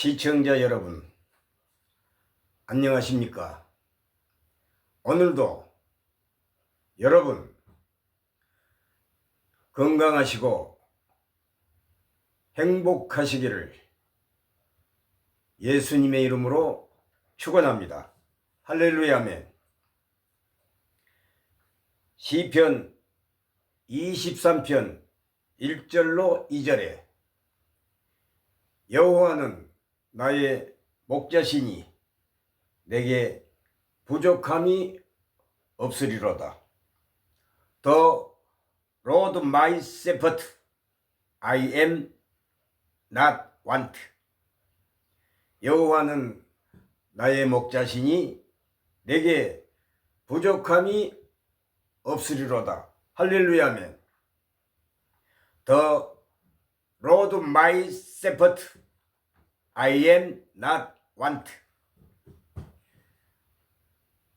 시청자 여러분, 안녕하십니까? 오늘도 여러분 건강하시고 행복하시기를 예수님의 이름으로 축원합니다. 할렐루야 아멘. 시편 23편 1절로 2절에 여호와는 나의 목자시니 내게 부족함이 없으리로다. The Lord my shepherd, I am not want. 여호와는 나의 목자시니 내게 부족함이 없으리로다. 할렐루야 아멘. The Lord my shepherd, I am not want.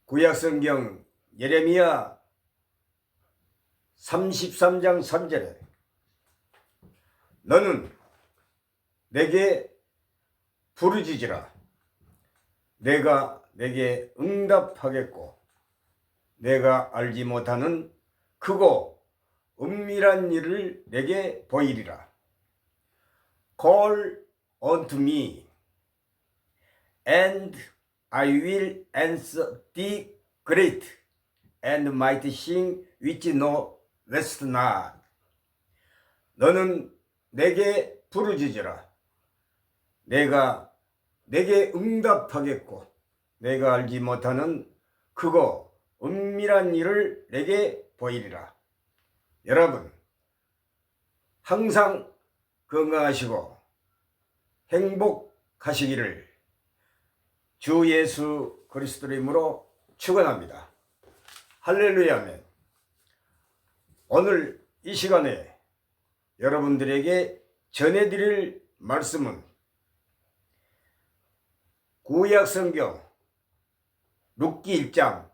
구약성경 예레미야 33장 3절에 너는 내게 부르짖으라. 내가 내게 응답하겠고 내가 알지 못하는 크고 은밀한 일을 내게 보이리라. Call unto me, and I will answer thee great and mighty thing which thou knowest not. 너는 내게 부르짖으라. 내가 내게 응답하겠고 내가 알지 못하는 크고 은밀한 일을 내게 보이리라. 여러분, 항상 건강하시고 행복하시기를 주 예수 그리스도 이름으로 축원합니다. 할렐루야 아멘. 오늘 이 시간에 여러분들에게 전해드릴 말씀은 구약성경 룻기 1장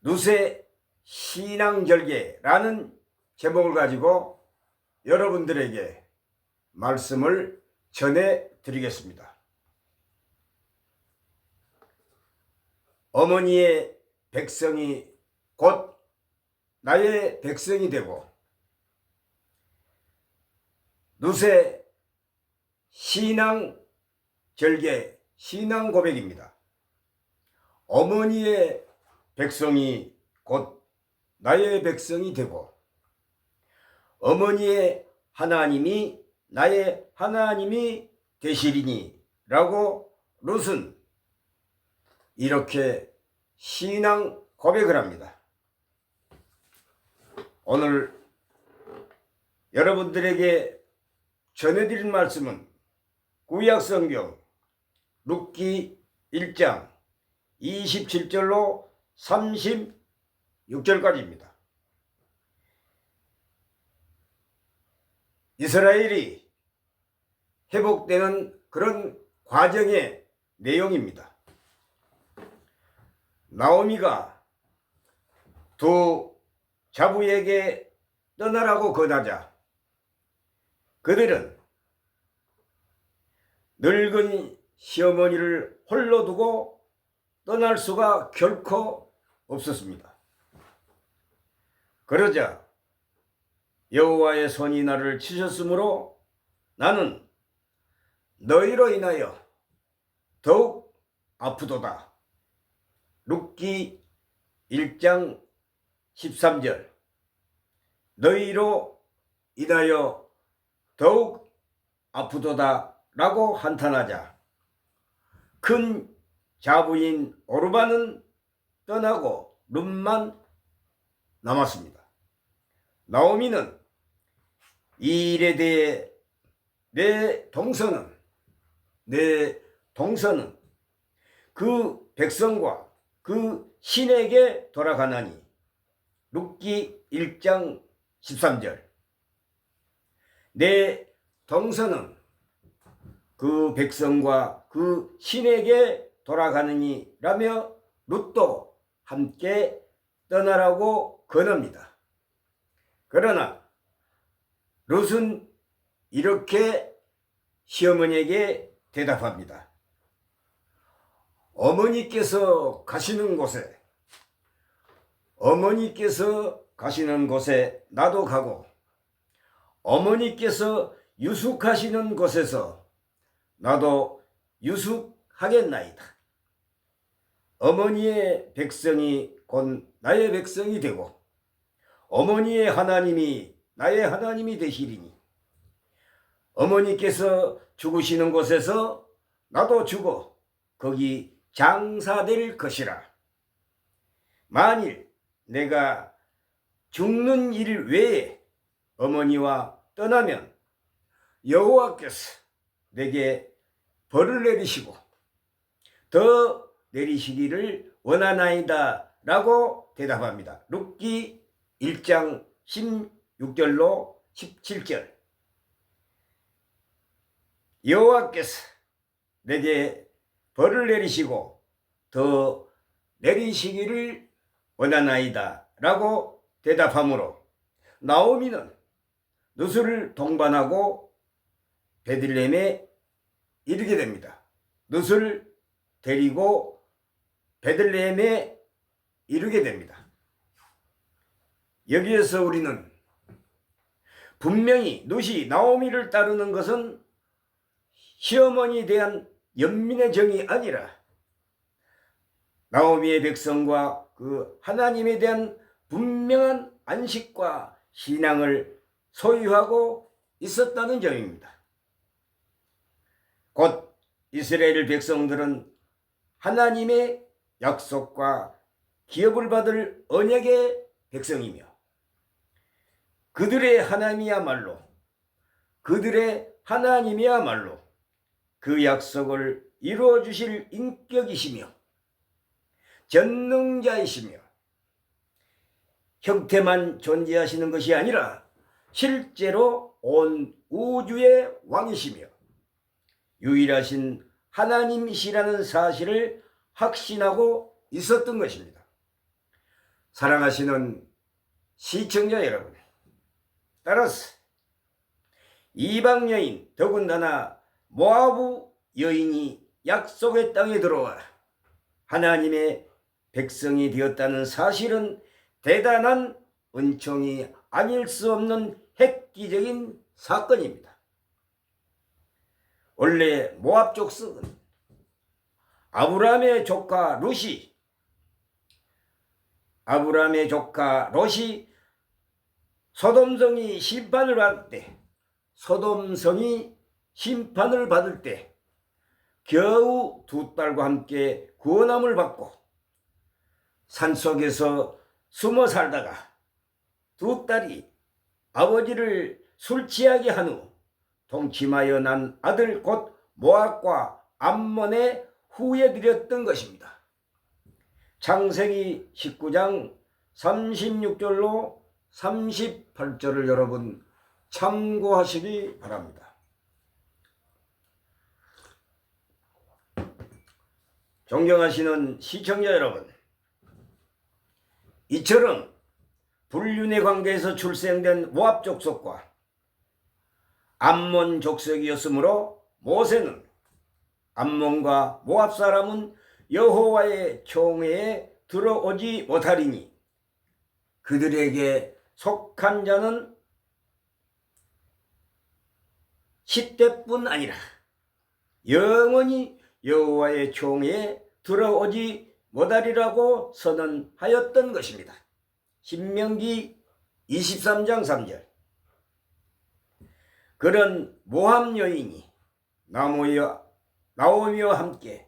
룻의 신앙절개라는 제목을 가지고 여러분들에게 말씀을 전해드리겠습니다. 어머니의 백성이 곧 나의 백성이 되고 룻의 신앙 절개, 신앙 고백입니다. 어머니의 백성이 곧 나의 백성이 되고 어머니의 하나님이 나의 하나님이 되시리니 라고 룻은 이렇게 신앙 고백을 합니다. 오늘 여러분들에게 전해드릴 말씀은 구약성경 룻기 1장 27절로 36절까지입니다. 이스라엘이 회복되는 그런 과정의 내용입니다. 나오미가 두 자부에게 떠나라고 권하자 그들은 늙은 시어머니를 홀로 두고 떠날 수가 결코 없었습니다. 그러자 여호와의 손이 나를 치셨으므로 나는 너희로 인하여 더욱 아프도다. 룻기 1장 13절 너희로 인하여 더욱 아프도다 라고 한탄하자 큰 자부인 오르바는 떠나고 룻만 남았습니다. 나오미는 이 일에 대해 내 동서는 그 백성과 그 신에게 돌아가나니 룻기 1장 13절 내 동서는 그 백성과 그 신에게 돌아가느니 라며 룻도 함께 떠나라고 권합니다. 그러나 룻은 이렇게 시어머니에게 대답합니다. 어머니께서 가시는 곳에 나도 가고 어머니께서 유숙하시는 곳에서 나도 유숙하겠나이다. 어머니의 백성이 곧 나의 백성이 되고 어머니의 하나님이 나의 하나님이 되시리니 어머니께서 죽으시는 곳에서 나도 죽어 거기 장사될 것이라. 만일 내가 죽는 일 외에 어머니와 떠나면 여호와께서 내게 벌을 내리시고 더 내리시기를 원하나이다 라고 대답합니다. 룻기 1장 16절로 17절. 여호와께서 내게 벌을 내리시고 더 내리시기를 원하나이다 라고 대답하므로 나오미는 룻을 동반하고 베들레헴에 이르게 됩니다. 룻을 데리고 베들레헴에 이르게 됩니다. 여기에서 우리는 분명히 룻이 나오미를 따르는 것은 시어머니에 대한 연민의 정이 아니라 나오미의 백성과 그 하나님에 대한 분명한 안식과 신앙을 소유하고 있었다는 점입니다. 곧 이스라엘 백성들은 하나님의 약속과 기업을 받을 언약의 백성이며 그들의 하나님이야말로 그 약속을 이루어 주실 인격이시며 전능자이시며 형태만 존재하시는 것이 아니라 실제로 온 우주의 왕이시며 유일하신 하나님이시라는 사실을 확신하고 있었던 것입니다. 사랑하시는 시청자 여러분, 따라서 이방 여인, 더군다나 모아브 여인이 약속의 땅에 들어와 하나님의 백성이 되었다는 사실은 대단한 은총이 아닐 수 없는 획기적인 사건입니다. 원래 모압 족속은 아브라함의 조카 롯이 소돔성이 심판을 받을 때 겨우 두 딸과 함께 구원함을 받고 산속에서 숨어 살다가 두 딸이 아버지를 술 취하게 한 후 동침하여 난 아들 곧 모압과 암몬에 후회드렸던 것입니다. 창세기 19장 36절로 38절을 여러분 참고하시기 바랍니다. 존경하시는 시청자 여러분, 이처럼 불륜의 관계에서 출생된 모압 족속과 암몬 족속이었으므로 모세는 암몬과 모압 사람은 여호와의 총회에 들어오지 못하리니 그들에게 속한 자는 10대뿐 아니라 영원히 여호와의 총회에 들어오지 못하리라고 선언하였던 것입니다. 신명기 23장 3절. 그런 모압 여인이 나오미와 함께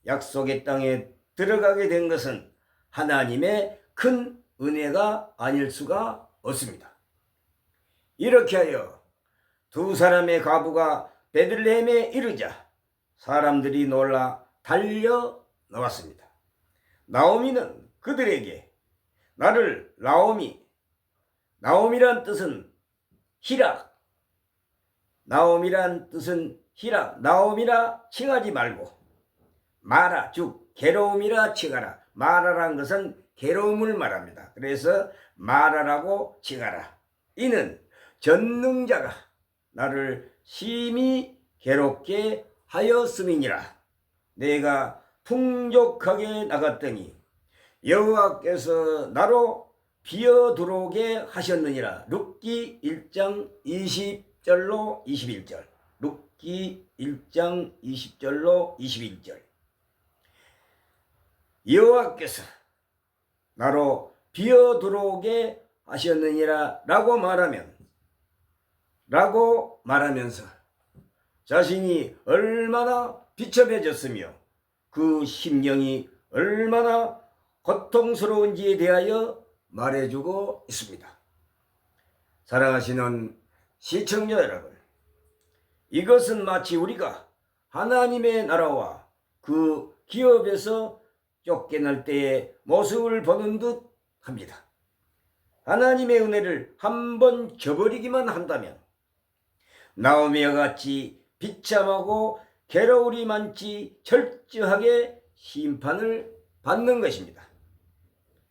약속의 땅에 들어가게 된 것은 하나님의 큰 은혜가 아닐 수가 없습니다. 이렇게 하여 두 사람의 가부가 베들레헴에 이르자 사람들이 놀라 달려 나왔습니다. 나오미는 그들에게 나를 나오미란 뜻은 희락, 나오미라 칭하지 말고 마라, 즉 괴로움이라 칭하라. 마라란 것은 괴로움을 말합니다. 그래서 마라라고 칭하라. 이는 전능자가 나를 심히 괴롭게 하였음이니라. 내가 풍족하게 나갔더니 여호와께서 나로 비어 들어오게 하셨느니라. 룻기 1장 20절로 21절. 룻기 1장 20절로 21절. 여호와께서 나로 비어 들어오게 하셨느니라 라고 말하면서 자신이 얼마나 비참해졌으며 그 심령이 얼마나 고통스러운지에 대하여 말해주고 있습니다. 사랑하시는 시청자 여러분, 이것은 마치 우리가 하나님의 나라와 그 기업에서 쫓겨날 때의 모습을 보는 듯 합니다. 하나님의 은혜를 한번 저버리기만 한다면 나오미와 같이 비참하고 괴로움이 많지 철저하게 심판을 받는 것입니다.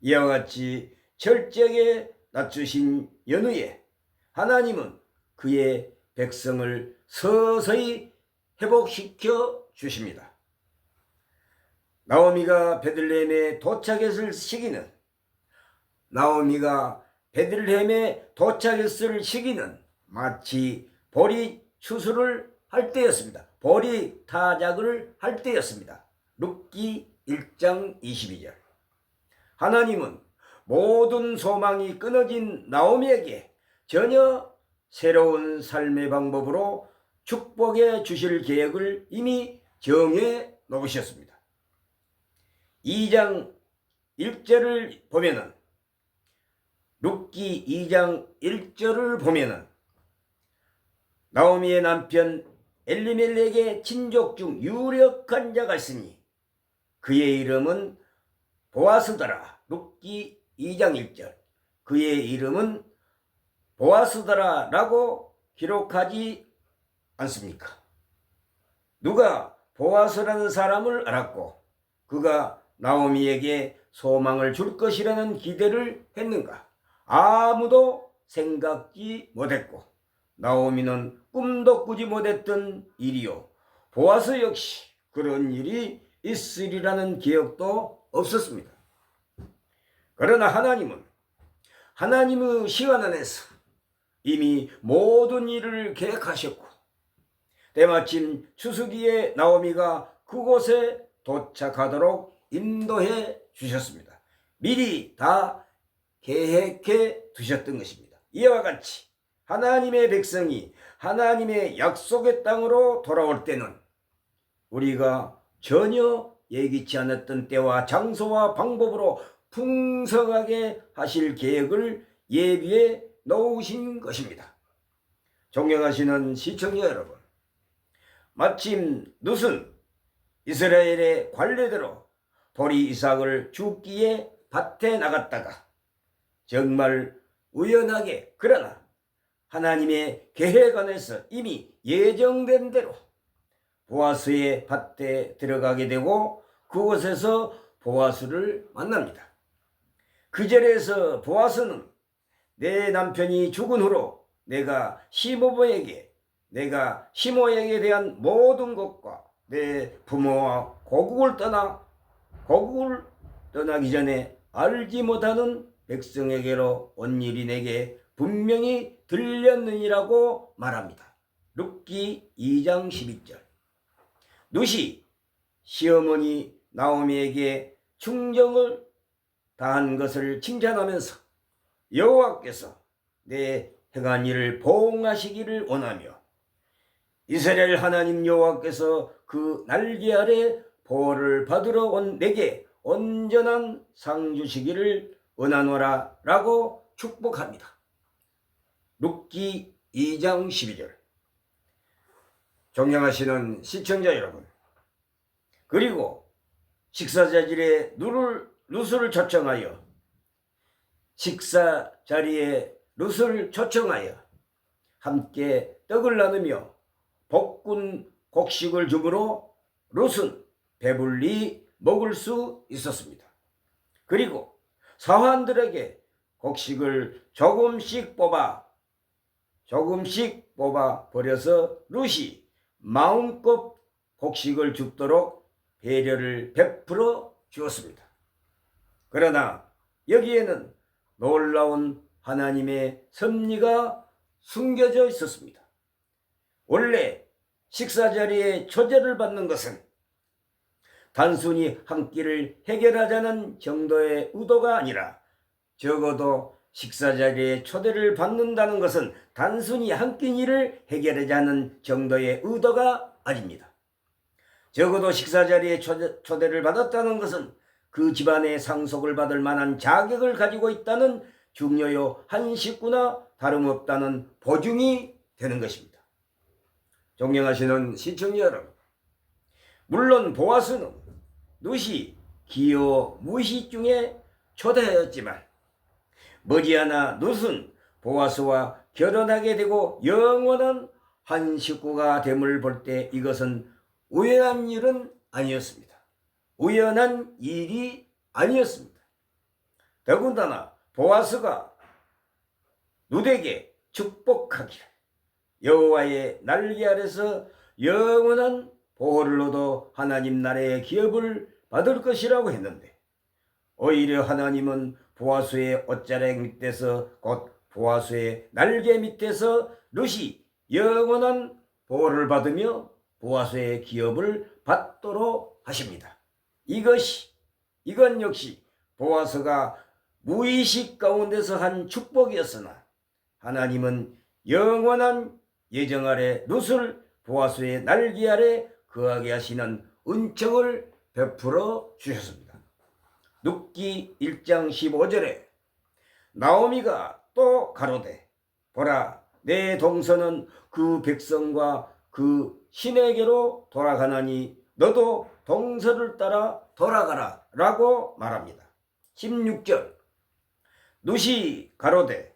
이와 같이 철저하게 낮추신 연후에 하나님은 그의 백성을 서서히 회복시켜 주십니다. 나오미가 베들레헴에 도착했을 시기는 마치 보리 추수를 할 때였습니다. 보리 타작을 할 때였습니다. 룻기 1장 22절. 하나님은 모든 소망이 끊어진 나오미에게 전혀 새로운 삶의 방법으로 축복해 주실 계획을 이미 정해 놓으셨습니다. 2장 1절을 보면은, 룻기 2장 1절을 보면은 나오미의 남편 엘리멜렉의 친족 중 유력한 자가 있으니 그의 이름은 보아스더라. 룻기 2장 1절. 그의 이름은 보아스더라라고 기록하지 않습니까? 누가 보아스라는 사람을 알았고 그가 나오미에게 소망을 줄 것이라는 기대를 했는가? 아무도 생각지 못했고 나오미는 꿈도 꾸지 못했던 일이요, 보아스 역시 그런 일이 있으리라는 기억도 없었습니다. 그러나 하나님은 하나님의 시간 안에서 이미 모든 일을 계획하셨고 때마침 추수기에 나오미가 그곳에 도착하도록 인도해 주셨습니다. 미리 다 계획해 두셨던 것입니다. 이와 같이 하나님의 백성이 하나님의 약속의 땅으로 돌아올 때는 우리가 전혀 예기치 않았던 때와 장소와 방법으로 풍성하게 하실 계획을 예비해 놓으신 것입니다. 존경하시는 시청자 여러분, 마침 룻은 이스라엘의 관례대로 보리 이삭을 줍기에 밭에 나갔다가 정말 우연하게, 그러나 하나님의 계획 안에서 이미 예정된 대로 보아스의 밭에 들어가게 되고 그곳에서 보아스를 만납니다. 그 자리에서 보아스는 내 남편이 죽은 후로 내가 시모에게 대한 모든 것과 내 부모와 고국을 떠나기 전에 알지 못하는 백성에게로 온 일이 내게 분명히 들렸느니라고 말합니다. 룻기 2장 12절. 룻이 시어머니 나오미에게 충정을 다한 것을 칭찬하면서 여호와께서 내 행한 일을 보응하시기를 원하며 이스라엘 하나님 여호와께서 그 날개 아래 보호를 받으러 온 내게 온전한 상 주시기를 원하노라 라고 축복합니다. 룻기 2장 12절. 존경하시는 시청자 여러분, 그리고 식사 자리에 룻을 초청하여 함께 떡을 나누며 볶은 곡식을 주므로 룻은 배불리 먹을 수 있었습니다. 그리고 사환들에게 곡식을 조금씩 뽑아 버려서 룻이 마음껏 곡식을 줍도록 배려를 베풀어 주었습니다. 그러나 여기에는 놀라운 하나님의 섭리가 숨겨져 있었습니다. 원래 식사 자리에 초대를 받는 것은 단순히 한 끼를 해결하자는 정도의 의도가 아니라, 적어도 식사 자리에 초대를 받는다는 것은 단순히 한 끼니를 해결하자는 정도의 의도가 아닙니다. 적어도 식사 자리에 초대를 받았다는 것은 그 집안의 상속을 받을 만한 자격을 가지고 있다는 중요요 한 식구나 다름없다는 보증이 되는 것입니다. 존경하시는 시청자 여러분, 물론 보아스는 룻이 기여 무시 중에 초대하였지만 머지않아 룻은 보아스와 결혼하게 되고 영원한 한 식구가 됨을 볼 때 이것은 우연한 일은 아니었습니다. 우연한 일이 아니었습니다. 더군다나 보아스가 룻에게 축복하기를 여호와의 날개 아래서 영원한 보호를 얻어 하나님 나라의 기업을 받을 것이라고 했는데, 오히려 하나님은 보아스의 옷자락 밑에서, 곧 보아스의 날개 밑에서 룻이 영원한 보호를 받으며 보아스의 기업을 받도록 하십니다. 이건 역시 보아스가 무의식 가운데서 한 축복이었으나 하나님은 영원한 예정 아래 룻을 보아스의 날개 아래 거하게 하시는 은총을 베풀어 주셨습니다. 룻기 1장 15절에 나오미가 또 가로되, 보라, 내 동서는 그 백성과 그 신에게로 돌아가나니 너도 동서를 따라 돌아가라 라고 말합니다. 16절, 룻이 가로되,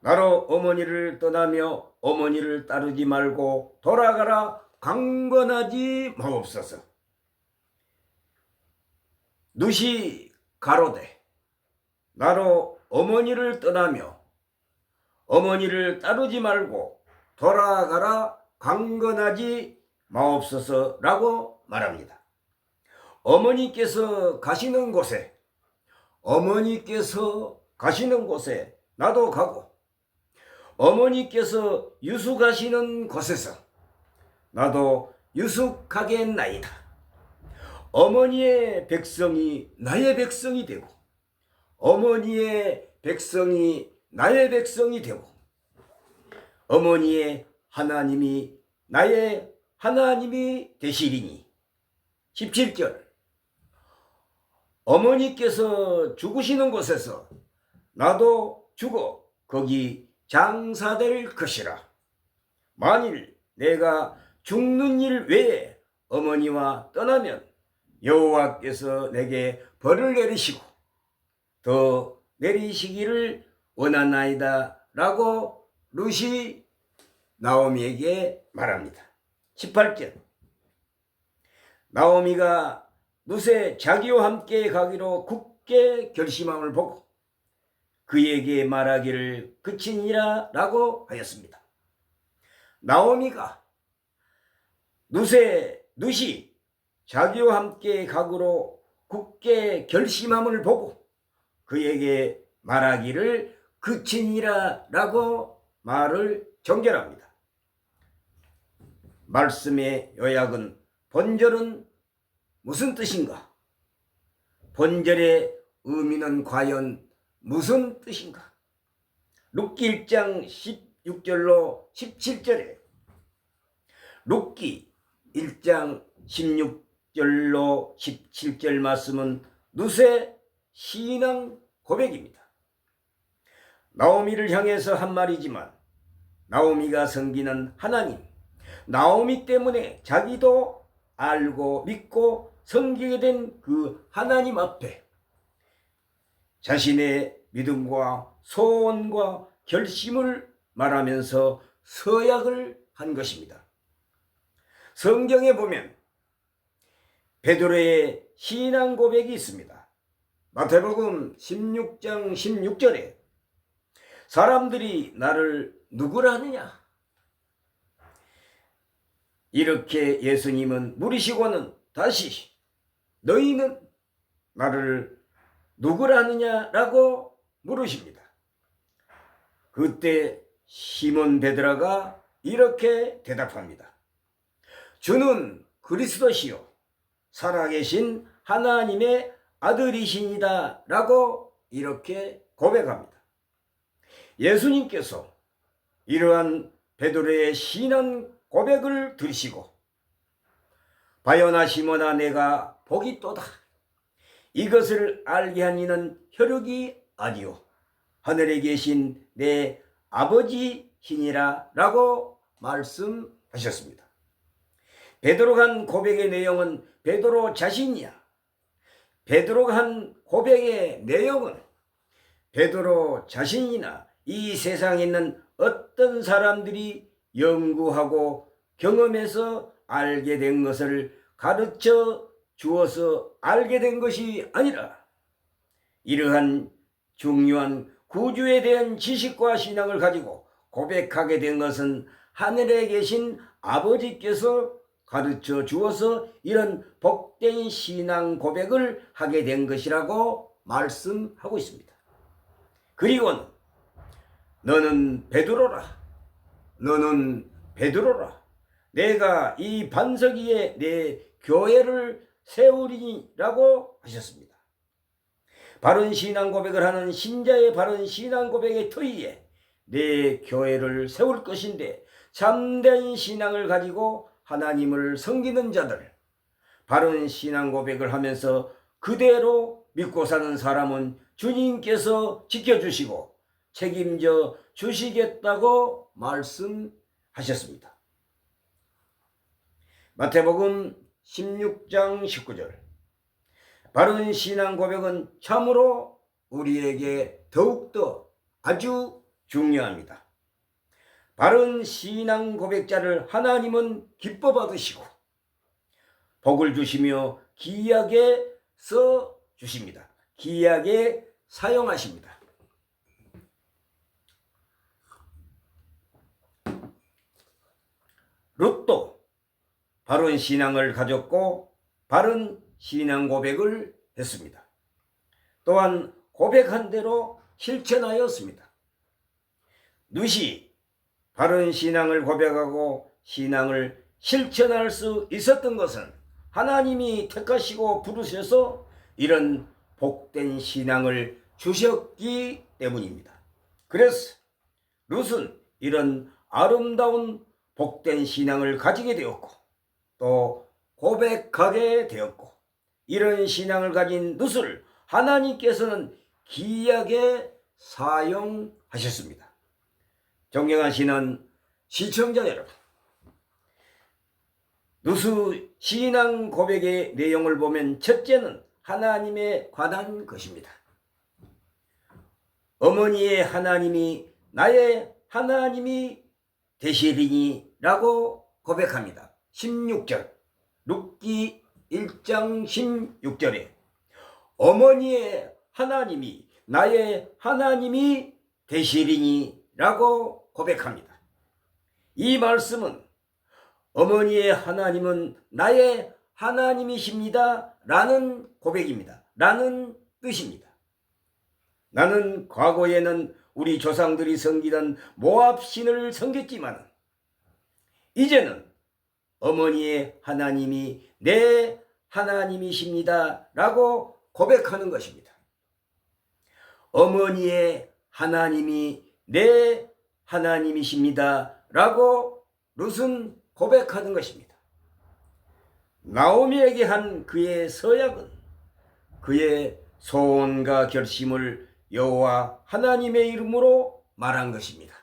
나로 어머니를 떠나며 어머니를 따르지 말고 돌아가라 강건하지 마옵소서. 룻이 가로되, 나로 어머니를 떠나며 어머니를 따르지 말고 돌아가라 강건하지 마옵소서라고 말합니다. 어머니께서 가시는 곳에 나도 가고, 어머니께서 유숙하시는 곳에서 나도 유숙하겠나이다. 어머니의 백성이 나의 백성이 되고, 어머니의 백성이 나의 백성이 되고, 어머니의 하나님이 나의 하나님이 되시리니. 17절, 어머니께서 죽으시는 곳에서 나도 죽어 거기 장사될 것이라. 만일 내가 죽는 일 외에 어머니와 떠나면 여호와께서 내게 벌을 내리시고 더 내리시기를 원하나이다 라고 룻이 나오미에게 말합니다. 18절, 나오미가 룻의 자기와 함께 가기로 굳게 결심함을 보고 그에게 말하기를 그치니라 라고 하였습니다. 나오미가 룻이 자기와 함께 가기로 굳게 결심함을 보고 그에게 말하기를 그치니라 라고 말을 전결합니다. 말씀의 요약은, 본절은 무슨 뜻인가? 본절의 의미는 과연 무슨 뜻인가? 룻기 1장 16절로 17절에 룻기 1장 16절로 17절 말씀은 룻의 신앙 고백입니다. 나오미를 향해서 한 말이지만 나오미가 섬기는 하나님, 나오미 때문에 자기도 알고 믿고 섬기게 된 그 하나님 앞에 자신의 믿음과 소원과 결심을 말하면서 서약을 한 것입니다. 성경에 보면 베드로의 신앙 고백이 있습니다. 마태복음 16장 16절에 사람들이 나를 누구라 하느냐? 이렇게 예수님은 물으시고는 다시 너희는 나를 누구라느냐라고 물으십니다. 그때 시몬 베드로가 이렇게 대답합니다. 주는 그리스도시요 살아계신 하나님의 아들이시니다 라고 이렇게 고백합니다. 예수님께서 이러한 베드로의 신앙 고백을 들으시고 바요나 시몬아 내가 복이 있도다. 이것을 알게 한 이는 혈육이 아니요 하늘에 계신 내 아버지시니라 라고 말씀하셨습니다. 베드로가 한 고백의 내용은 베드로 자신이야. 베드로가 한 고백의 내용은 베드로 자신이나 이 세상에 있는 어떤 사람들이 연구하고 경험해서 알게 된 것을 가르쳐 주어서 알게 된 것이 아니라 이러한 중요한 구주에 대한 지식과 신앙을 가지고 고백하게 된 것은 하늘에 계신 아버지께서 가르쳐 주어서 이런 복된 신앙 고백을 하게 된 것이라고 말씀하고 있습니다. 그리고는 너는 베드로라. 너는 베드로라. 내가 이 반석 위에 내 교회를 세우리라고 하셨습니다. 바른 신앙 고백을 하는 신자의 바른 신앙 고백의 터위에 내 교회를 세울 것인데 참된 신앙을 가지고 하나님을 섬기는 자들, 바른 신앙 고백을 하면서 그대로 믿고 사는 사람은 주님께서 지켜주시고 책임져 주시겠다고 말씀하셨습니다. 마태복음 16장 19절. 바른 신앙 고백은 참으로 우리에게 더욱더 아주 중요합니다. 바른 신앙 고백자를 하나님은 기뻐 받으시고 복을 주시며 귀하게 써 주십니다. 귀하게 사용하십니다. 롯도 바른 신앙을 가졌고 바른 신앙 고백을 했습니다. 또한 고백한 대로 실천하였습니다. 룻이 바른 신앙을 고백하고 신앙을 실천할 수 있었던 것은 하나님이 택하시고 부르셔서 이런 복된 신앙을 주셨기 때문입니다. 그래서 룻은 이런 아름다운 복된 신앙을 가지게 되었고 또 고백하게 되었고 이런 신앙을 가진 룻을 하나님께서는 귀하게 사용하셨습니다. 존경하시는 시청자 여러분, 룻의 신앙 고백의 내용을 보면 첫째는 하나님에 관한 것입니다. 어머니의 하나님이 나의 하나님이 되시리니 라고 고백합니다. 16절 룻기 1장 16절에 어머니의 하나님이 나의 하나님이 되시리니 라고 고백합니다. 이 말씀은 어머니의 하나님은 나의 하나님이십니다 라는 고백입니다. 라는 뜻입니다. 나는 과거에는 우리 조상들이 섬기던 모압 신을 섬겼지만 이제는 어머니의 하나님이 내 하나님이십니다 라고 고백하는 것입니다. 어머니의 하나님이 내 하나님이십니다 라고 룻은 고백하는 것입니다. 나오미에게 한 그의 서약은 그의 소원과 결심을 여호와 하나님의 이름으로 말한 것입니다.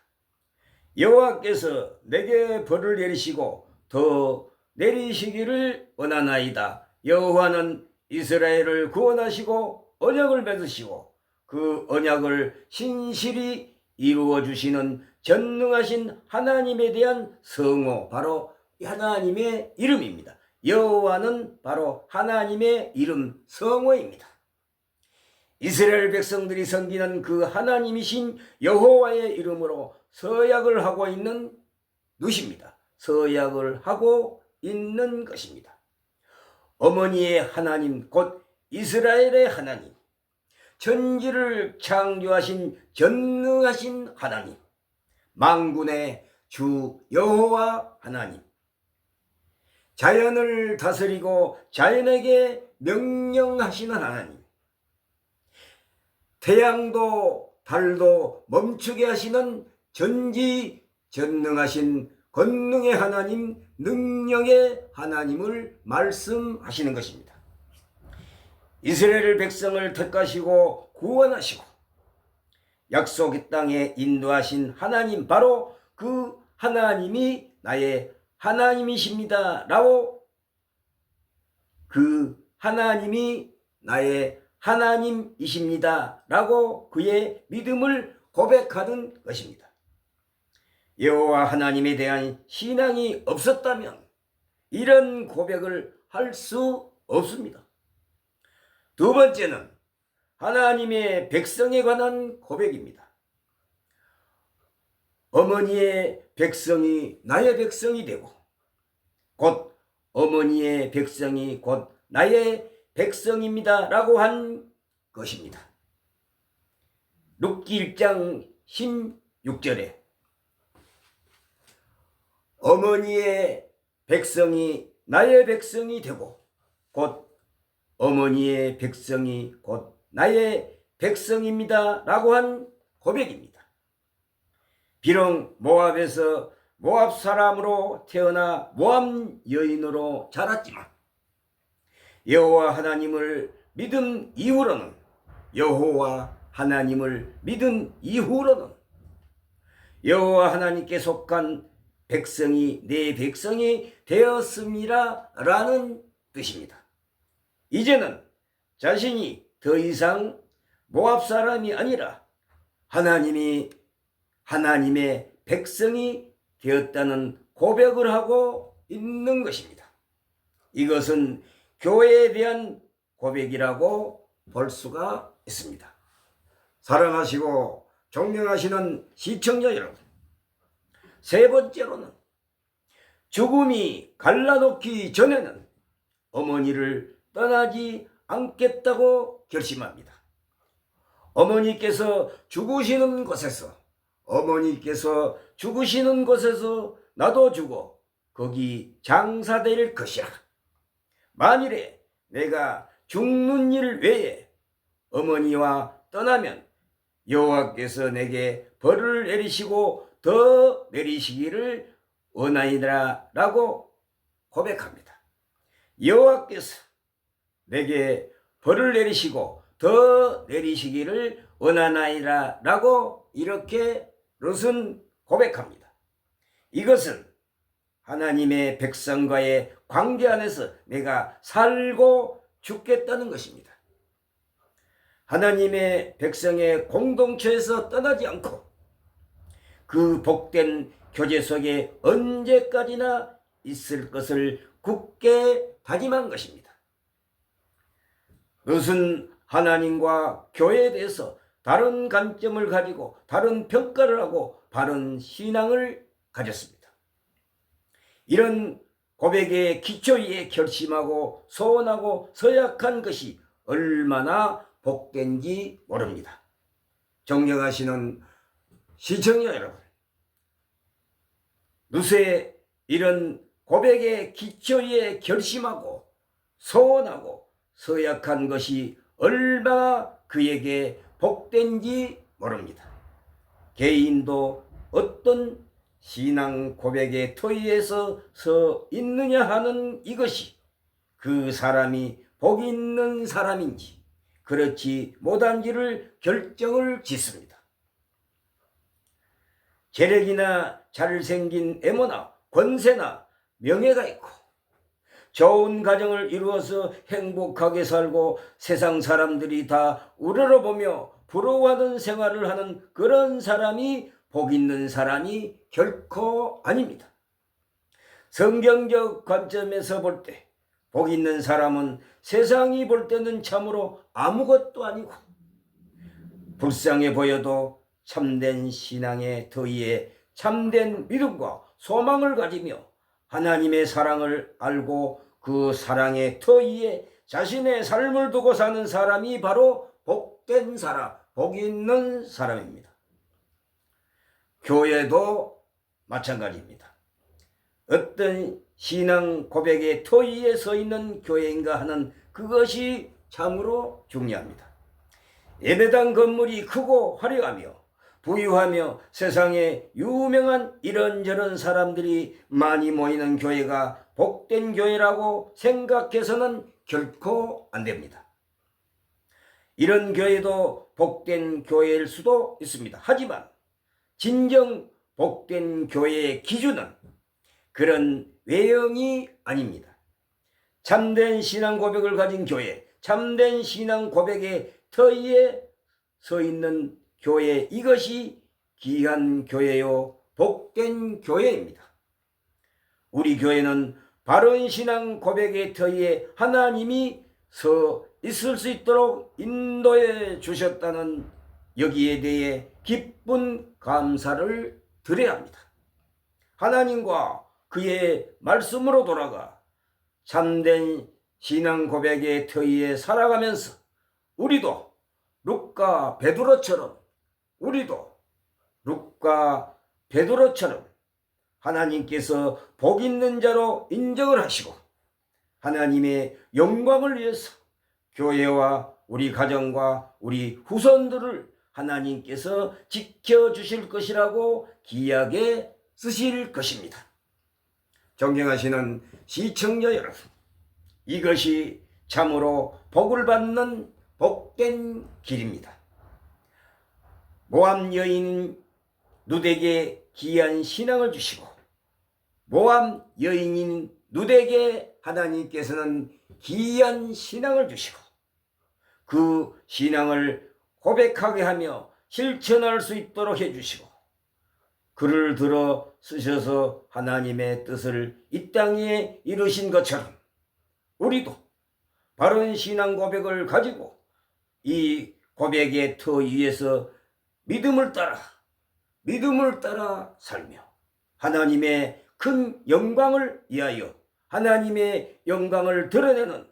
여호와께서 내게 벌을 내리시고 더 내리시기를 원하나이다. 여호와는 이스라엘을 구원하시고 언약을 맺으시고 그 언약을 신실히 이루어 주시는 전능하신 하나님에 대한 성호, 바로 하나님의 이름입니다. 여호와는 바로 하나님의 이름 성호입니다. 이스라엘 백성들이 섬기는 그 하나님이신 여호와의 이름으로 서약을 하고 있는 룻입니다. 서약을 하고 있는 것입니다. 어머니의 하나님 곧 이스라엘의 하나님, 천지를 창조하신 전능하신 하나님, 만군의 주 여호와 하나님, 자연을 다스리고 자연에게 명령하시는 하나님, 태양도 달도 멈추게 하시는 전지전능하신 권능의 하나님, 능력의 하나님을 말씀하시는 것입니다. 이스라엘 백성을 택하시고 구원하시고 약속의 땅에 인도하신 하나님, 바로 그 하나님이 나의 하나님이십니다 라고, 그 하나님이 나의 하나님이십니다 라고 그의 믿음을 고백하는 것입니다. 여호와 하나님에 대한 신앙이 없었다면 이런 고백을 할 수 없습니다. 두 번째는 하나님의 백성에 관한 고백입니다. 어머니의 백성이 나의 백성이 되고 곧 어머니의 백성이 곧 나의 백성입니다 라고 한 것입니다. 룻기 1장 16절에 어머니의 백성이 나의 백성이 되고 곧 어머니의 백성이 곧 나의 백성입니다 라고 한 고백입니다. 비록 모압에서 모압 사람으로 태어나 모압 여인으로 자랐지만 여호와 하나님을 믿은 이후로는, 여호와 하나님을 믿은 이후로는 여호와 하나님께 속한 백성이 내 백성이 되었습니다 라는 뜻입니다. 이제는 자신이 더 이상 모압 사람이 아니라 하나님의 백성이 되었다는 고백을 하고 있는 것입니다. 이것은 교회에 대한 고백이라고 볼 수가 있습니다. 사랑하시고 존경하시는 시청자 여러분, 세 번째로는 죽음이 갈라놓기 전에는 어머니를 떠나지 않겠다고 결심합니다. 어머니께서 죽으시는 곳에서 나도 죽어 거기 장사될 것이라. 만일에 내가 죽는 일 외에 어머니와 떠나면 여호와께서 내게 벌을 내리시고 더 내리시기를 원하이다 라고 고백합니다. 여호와께서 내게 벌을 내리시고 더 내리시기를 원하나이다 라고 이렇게 롯은 고백합니다. 이것은 하나님의 백성과의 관계 안에서 내가 살고 죽겠다는 것입니다. 하나님의 백성의 공동체에서 떠나지 않고 그 복된 교제 속에 언제까지나 있을 것을 굳게 다짐한 것입니다. 롯은 하나님과 교회에 대해서 다른 관점을 가지고 다른 평가를 하고 바른 신앙을 가졌습니다. 이런 고백의 기초 위에 결심하고 소원하고 서약한 것이 얼마나 복된지 모릅니다. 존경하시는 시청자 여러분, 룻의 이런 고백의 기초 위에 결심하고 소원하고 서약한 것이 얼마나 그에게 복된지 모릅니다. 개인도 어떤 신앙 고백의 터위에서 서 있느냐 하는 이것이 그 사람이 복 있는 사람인지 그렇지 못한지를 결정을 짓습니다. 재력이나 잘생긴 애모나 권세나 명예가 있고 좋은 가정을 이루어서 행복하게 살고 세상 사람들이 다 우러러보며 부러워하는 생활을 하는 그런 사람이 복 있는 사람이 결코 아닙니다. 성경적 관점에서 볼 때 복 있는 사람은 세상이 볼 때는 참으로 아무것도 아니고 불쌍해 보여도 참된 신앙의 터위에 참된 믿음과 소망을 가지며 하나님의 사랑을 알고 그 사랑의 터 위에 자신의 삶을 두고 사는 사람이 바로 복된 사람, 복 있는 사람입니다. 교회도 마찬가지입니다. 어떤 신앙 고백의 터 위에 서 있는 교회인가 하는 그것이 참으로 중요합니다. 예배당 건물이 크고 화려하며 부유하며 세상에 유명한 이런저런 사람들이 많이 모이는 교회가 복된 교회라고 생각해서는 결코 안 됩니다. 이런 교회도 복된 교회일 수도 있습니다. 하지만 진정 복된 교회의 기준은 그런 외형이 아닙니다. 참된 신앙 고백을 가진 교회, 참된 신앙 고백의 터 위에 서 있는 교회, 이것이 귀한 교회요 복된 교회입니다. 우리 교회는 바른 신앙 고백의 터 위에 하나님이 서 있을 수 있도록 인도해 주셨다는 여기에 대해 기쁜 감사를 드려야 합니다. 하나님과 그의 말씀으로 돌아가 참된 신앙 고백의 터 위에 살아가면서 우리도 룻과 베드로처럼 하나님께서 복 있는 자로 인정을 하시고 하나님의 영광을 위해서 교회와 우리 가정과 우리 후손들을 하나님께서 지켜주실 것이라고 귀하게 쓰실 것입니다. 존경하시는 시청자 여러분, 이것이 참으로 복을 받는 복된 길입니다. 모함 여인 룻에게 귀한 신앙을 주시고 모함 여인인 룻에게 하나님께서는 귀한 신앙을 주시고 그 신앙을 고백하게 하며 실천할 수 있도록 해주시고 그를 들어 쓰셔서 하나님의 뜻을 이 땅에 이루신 것처럼 우리도 바른 신앙 고백을 가지고 이 고백의 터 위에서 믿음을 따라 살며 하나님의 큰 영광을 위하여 하나님의 영광을 드러내는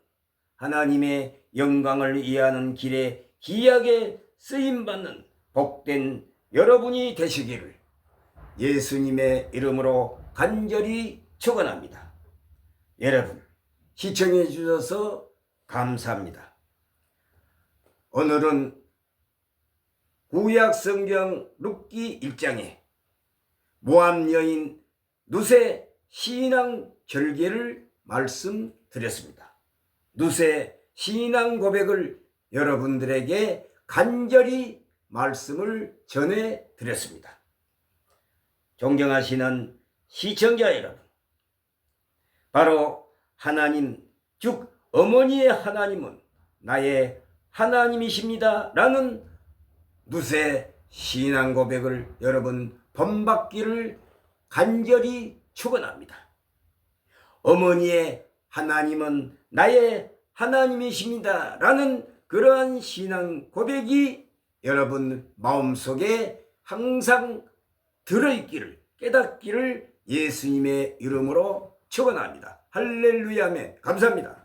하나님의 영광을 이해하는 길에 귀하게 쓰임받는 복된 여러분이 되시기를 예수님의 이름으로 간절히 축원합니다. 여러분 시청해 주셔서 감사합니다. 오늘은 구약 성경 룻기 1장에 모함 여인 룻의 신앙 절개를 말씀드렸습니다. 룻의 신앙 고백을 여러분들에게 간절히 말씀을 전해드렸습니다. 존경하시는 시청자 여러분, 바로 하나님, 즉 어머니의 하나님은 나의 하나님이십니다 라는 룻의 신앙 고백을 여러분 본받기를 간절히 축원합니다. 어머니의 하나님은 나의 하나님이십니다 라는 그러한 신앙 고백이 여러분 마음속에 항상 들어있기를 깨닫기를 예수님의 이름으로 축원합니다. 할렐루야 아멘. 감사합니다.